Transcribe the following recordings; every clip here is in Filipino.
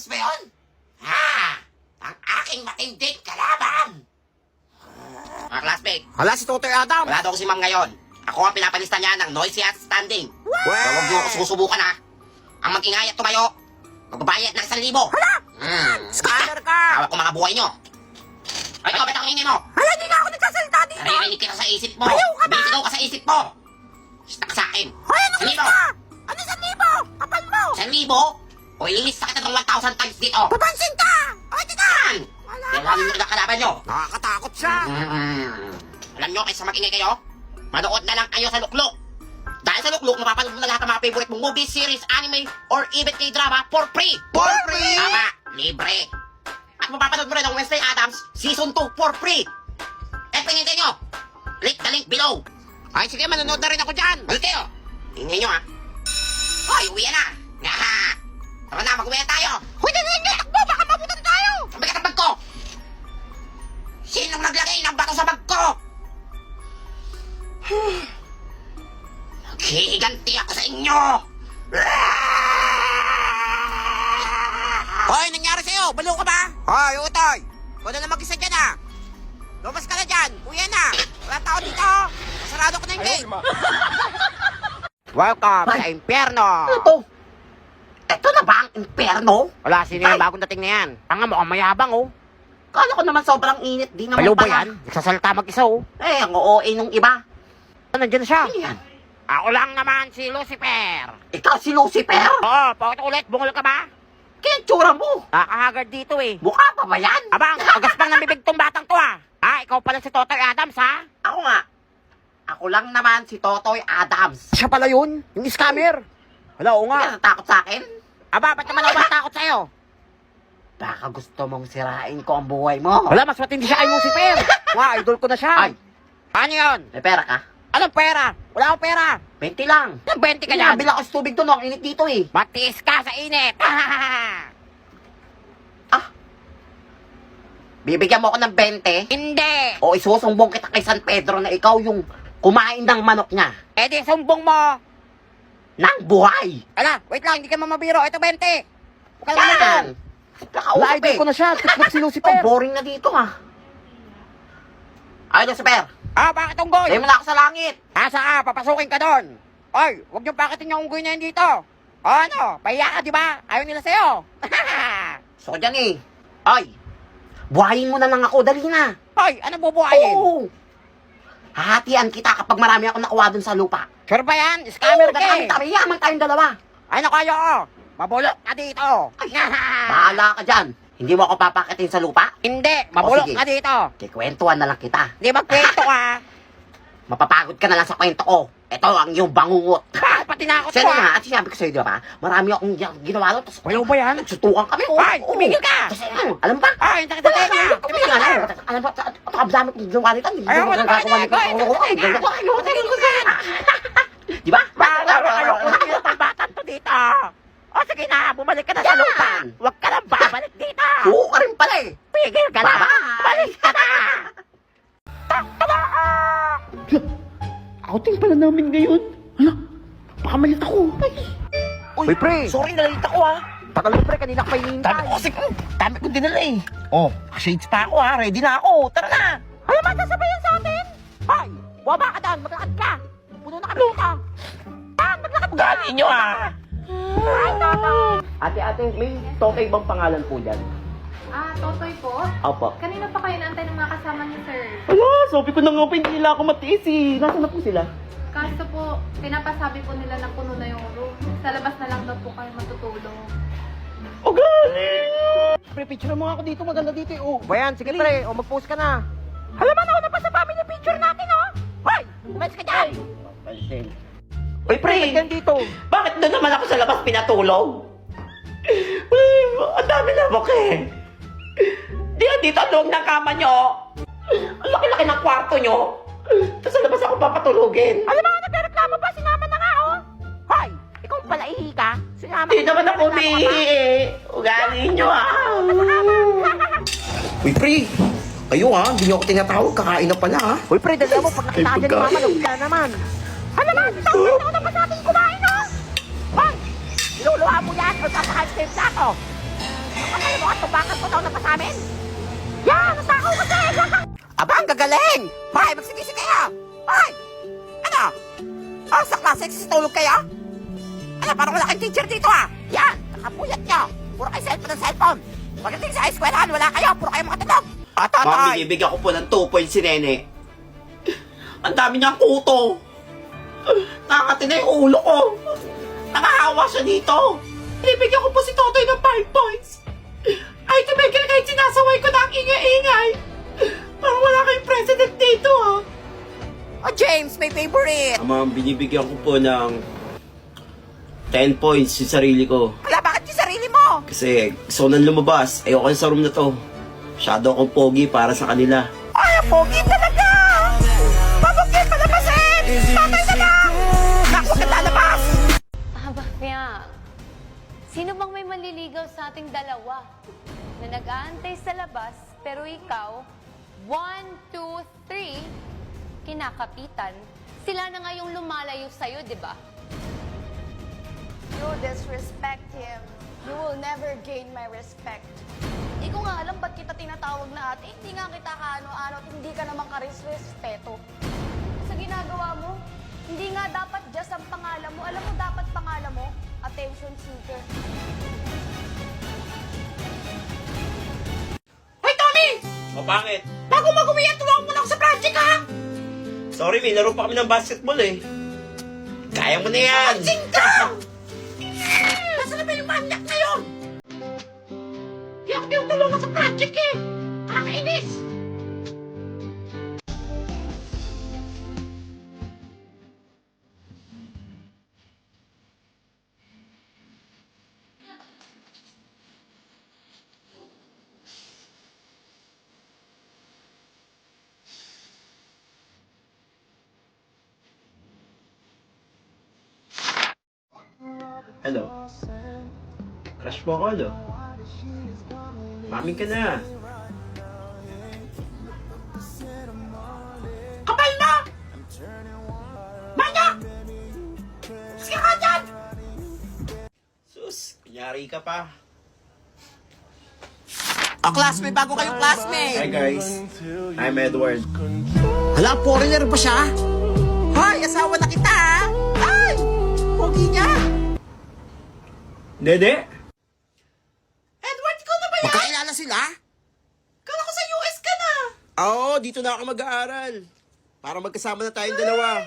Adams ba yun? Ha! Ang aking matinding kalaban! Mga classmate, Hala si Totoy Adam. wala daw si ma'am ngayon. Ako ang pinapalista niya ng noisy at standing. Pero huwag niyo ako susubukan ha. Ang mag-ingay at tumayo, magbabayad ng 1,000. Hala! Scammer ka. Hawak ko mga buhay niyo. Ay, ikaw, ba't ang ingay mo? Hala, di na ako nagsasalita dito. Naririnig kita sa isip mo. Ayaw ka ba? Bisigaw ka sa isip mo. Stuck sa akin. Hoy, ano 1,000. ka? Ano 1,000? Kapal mo. 1,000? O ililis sa kita ng 1,000 times dito. Papansin ka. O, di ka. Yan! Wala Kailangan nyo kalaban nyo. Nakakatakot siya. Alam nyo, kaysa mag-ingay kayo, manood na lang kayo sa Lukluk. Dahil sa Lukluk, mapapanood mo na lahat ng mga favorite mong movie, series, anime, or even K-drama for free. For free. Tama, libre. At mapapanood mo rin ang Wednesday Addams Season 2 for free. Eh, pinintay nyo. Click the link below. Ay, sige, manonood na rin ako dyan. Balik kayo. Ingay nyo, ha. Hoy, uwi na. Nga. Tara na, mag-uwi na tayo. Hoy, hindi, takbo. Baka mabutan tayo. Ang bigat ng bag ko. Sinong naglagay ng bato sa bag ko? Maghihiganti ako sa inyo. Hoy, nangyari sa'yo? Balo ka ba? Hoy, Utoy. Ikaw na lang mag-isa dyan, ha. Lumas ka na dyan. Uwi na. Wala tao dito. Masarado ko na yung gate. Welcome sa impyerno. Ito. Ito na ba ang impyerno? Wala, sino yung bagong dating na yan? Tanga mo, ang mayabang, oh. Kala ko naman sobrang init. Di naman Balo ba pala. yan? Nagsasalita mag-isa, oh. Eh, ang OA nung iba. Nandiyan na siya. Ano yan? Ako lang naman si Lucifer. Ikaw si Lucifer? Oo, pakita ulit. Bungol ka ba? Kaya yung tsura mo. Nakakahagard dito, eh. Mukha pa ba yan? Abang, agaspang ng bibig tong batang to, ah. Ah, ikaw pala si Totoy Adams, ha? Ako nga. Ako lang naman si Totoy Adams. Siya pala yun, yung scammer. Hala, oo Hindi ka nga. natakot sa akin? Aba, ba't naman ako matakot sa'yo? Baka gusto mong sirain ko ang buhay mo. Wala, mas matindi siya kay Lucifer. Nga, idol ko na siya. Ay, Paano yun? may pera ka? Anong pera? Wala akong pera. 20 lang. Nang 20 ka yan. Nabila ko sa tubig doon, ang init dito eh. Matiis ka sa init. Ah. Bibigyan mo ako ng 20? Hindi. O isusumbong kita kay San Pedro na ikaw yung kumain ng manok niya. Eh di, sumbong mo. Nang buhay. Ala, wait lang, hindi ka mamabiro. Ito 20. Huwag ka naman Yan. doon. Nakausap eh. na siya. Tiklop si Oh, boring na dito ha. Ay, Lucifer. Ah, bakit unggoy? Sayo mo na ako sa langit. Asa ka? Papasukin ka doon. Oy, huwag niyong pakitin yung unggoy na yun dito. O ano, pahiya ka, di ba? Ayaw nila sa'yo. So, dyan eh. Ay, buhayin mo na lang ako. Dali na. Oy, ano bubuhayin? Oo. Hahatian kita kapag marami ako nakuha dun sa lupa. Sure ba yan? Scammer ka eh. Kami, yaman tayong dalawa. Ay, naku, ayoko. Mabulok ka dito. Bahala ka dyan. Hindi mo ako papakitin sa lupa? Hindi, mabulok sige. ka dito. Kikwentuhan na lang kita. Hindi magkwento ka. Mapapagod ka na lang sa kwento ko. Ito ang iyong bangungot. Bakit pati na ako to Sino ah? nga? At sinabi ko sa'yo, di ba? Marami akong ginawa doon. Tapos, Ayaw ba yan? nagsutukan kami. Oh. Ay, tumigil ka! Tapos, alam ba? Ay, ang sakit sa tenga. Tumigil ka. Alam ba? Ang dami kong ginawa nito. Ayaw ko na Di ba? Ayaw ko na itong batang to dito. O sige na, bumalik ka na sa Yan. lupa. Huwag ka nang babalik dito. Suko ka rin pala eh. Pigil ka na. Bye-bye. Balik ka na. Outing pala namin ngayon. Hala, baka malit ako. Uy, pre. Sorry, nalalita ko ha. Tagal mo pre, kanina ka pa Dami hinihintay. ko kasi, dami kong dinala eh. Oh, shades pa ako ha. Ready na ako. Tara na. Ano ba sasabihin sa atin? Hoy, bumaba ka doon, maglakad ka. Puno na kami dito. Maglakad ka. Ugali nyo ha. Ay, Toto. Ate, may Totoy bang pangalan po dyan? Ah, Totoy po? Opo. Kanina pa kayo naantay ng mga kasama niyo, sir. Ala, sabi ko na nga po, hindi nila ako matiis eh. Nasaan na po sila? Kaso po, pinapasabi po nila na puno na yung room. Sa labas na lang daw po kayo matutulog. Ugali! Pre, picture mo nga ako dito. Maganda dito eh. Oh. Bayan, sige pre, o mag-post ka na. Halaman ako na pa sa family picture natin, oh. Hoy, umalis ka dyan. Pansin. Uy, pre. Ba't dito? Bakit doon naman ako sa labas pinatulog? Ang dami na eh. Dito ang loob ng kama nyo. Ang laki-laki ng kwarto nyo. Tapos sa labas ako papatulugin. Alam mo, nagreklamo pa, sinama na nga, oh. Hoy, ikaw pala ihi ka. Sinama Hindi naman ako umihi eh. Ugali nyo Uy, pre. Kayo ha, hindi nyo ako tinatawag. Kakain na pala ha. Uy, pre, dali mo, pag nakita ka dyan ni Mama, nagkila naman. Alam mo, ito, ito na pa sa ating kumain, oh. Hoy, niluluha mo yan, o papakain sa yung plato. kapal mo at tubakan ko daw na pa sa amin? Yan! Nasakaw kasi! Aba, ang gagaling! Hoy, magsigisi kayo! Hoy! Ano? Oh, sa klase, tulog kayo? Ano, parang wala kayong teacher dito ah! Yan! Nakapuyat nyo! Puro kayo cellphone ng cellphone! Pagdating sa eskwelahan, wala kayo! Puro kayo makatulog! Ma'am, Totoy! binibigyan ko po ng 2 points si Nene. Ang dami niyang kuto. Nakakati na yung ulo ko. Nakahawa siya dito. Binibigyan ko po si Totoy ng 5 points. Ay, tumigil kahit sinasaway ko na ang ingay-ingay. Parang wala kayong president dito, ha? Oh, James, may favorite! Ma'am, binibigyan ko po ng 10 points yung sarili ko. Wala, bakit yung sarili mo? Kasi gusto ko nang lumabas. Ayoko na sa room na to. Masyado akong pogi para sa kanila. Ay, ang pogi talaga! Pabukit, palabasin! Patay na lang! Naku, ka lalabas! Bakya, sino bang may manliligaw sa ating dalawa? Na nag-aantay sa labas, pero ikaw, 1, 2, 3, kinakapitan. Sila na nga yung lumalayo sa'yo, di ba? You disrespect him. You will never gain my respect. Hindi ko nga alam ba't kita tinatawag na ate. Hindi nga kita kaano-ano at hindi ka naman karespeto. Sa ginagawa mo, hindi nga dapat just ang pangalan mo. Alam mo, dapat pangalan mo, attention seeker. Hoy, Tommy! O, bakit? Bago mag-uwi, tulungan mo lang sa project, ha? Sorry, may laro pa kami ng basketball eh. Kaya mo na yan! Singka! Nasaan na ba yung manyak ngayon? Di ako tinutulungan sa project eh. Kakainis! Hello? Crush mo ako, hello? Maming ka na. Kapal mo! Manyak! Sige ka dyan! Sus, kunyari ka pa. Oh, classmate, bago kayong classmate! Hi guys, I'm Edward. Hala, foreigner ba siya? Hoy, asawa na kita, ha? Ay! Pogi niya! Dede? Edward, ikaw na ba yan? Magkailala sila? Kala ko sa US ka na! Oo, dito na ako mag-aaral. Para magkasama na tayong dalawa.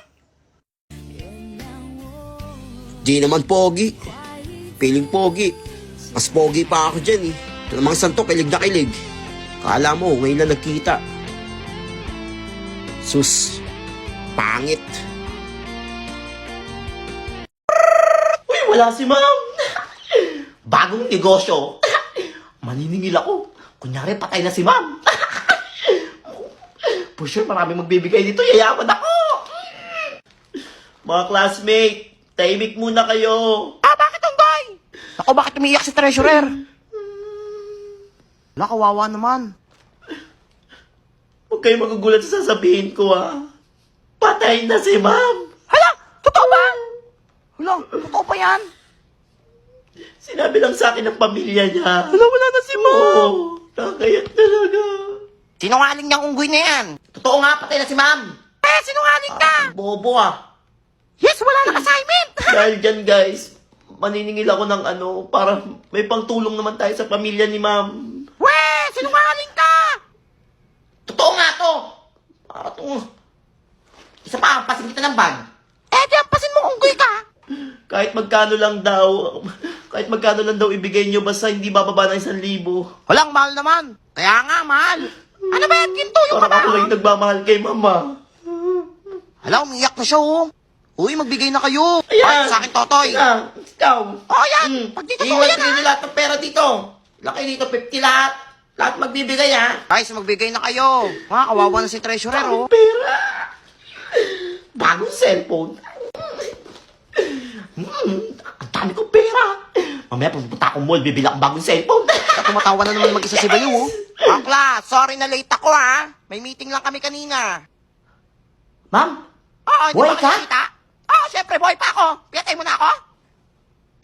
Di naman pogi. Piling pogi. Mas pogi pa ako dyan eh. Ito namang santo, kilig na kilig. Kala mo, ngayon na nagkita. Sus, pangit. Uy, wala si ma'am. Bagong negosyo. Maniningil ako. Kunyari, patay na si ma'am. For sure, marami magbibigay dito. Yayaman ako. Mga classmate, tahimik muna kayo. Bakit ang guy? Ako, bakit umiiyak si treasurer? Wala, kawawa naman. Huwag kayo magugulat sa sasabihin ko, ha. Patay na si ma'am. Hala, totoo ba? Hala, totoo pa yan? Sinabi lang sa akin ng pamilya niya. Wala, wala na si ma'am. Oo, nakakayat talaga. Sinungaling niyang unggoy na yan. Totoo nga, patay na si ma'am. Sinungaling ka. Bobo, ah. Yes, wala nang assignment. Dahil dyan, guys, maniningil ako ng para may pangtulong naman tayo sa pamilya ni ma'am. Sinungaling ka. Totoo nga to. Para to. Isa pa, pasin kita ng bag. Di ampasin mo unggoy ka. Kahit magkano lang daw ibigay nyo, basta hindi bababa ng 1,000. Walang mahal naman. Kaya nga, mahal. Ano ba yan, ginto yung Parang ako lang yung nagmamahal kay mama. Hala, umiyak na siya, oh. Uy, magbigay na kayo. Ayan. Ay, sa akin, Totoy. Ayan, ikaw. Oh, yan. Pag dito to, Iwan yan, kayo lahat ng pera dito. Laki dito, 50 lahat. Lahat magbibigay, ha. Guys, magbigay na kayo. Kawawa na si treasurer, oh. Pera. Bagong cellphone. Ang dami kong pera. Mamaya pupunta akong mall, bibili akong bagong cellphone. Tumatawa na naman mag-isa si Bayo, oh. Akla, sorry na late ako, ha. May meeting lang kami kanina. Ma'am, Oo, hindi Boy ba ka? kita? Oo, syempre, boy pa ako. Pinatay mo na ako?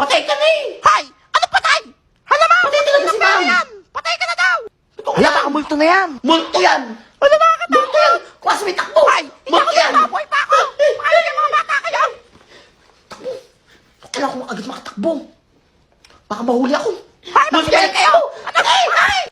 patay ka na eh. Hay! Ano patay? Hala, ma! Patay talaga si ma'am. multo na yan. Multo yan! Ano nakakatakot? Multo yan! Classmate, takbo! Ay, hindi ako Multo yan! nataboy pa ako. Paano yung mga bata kayo? Kailangan ko agad makatakbo. Baka mahuli ako. Ay, Multo magsigaling yan! kayo.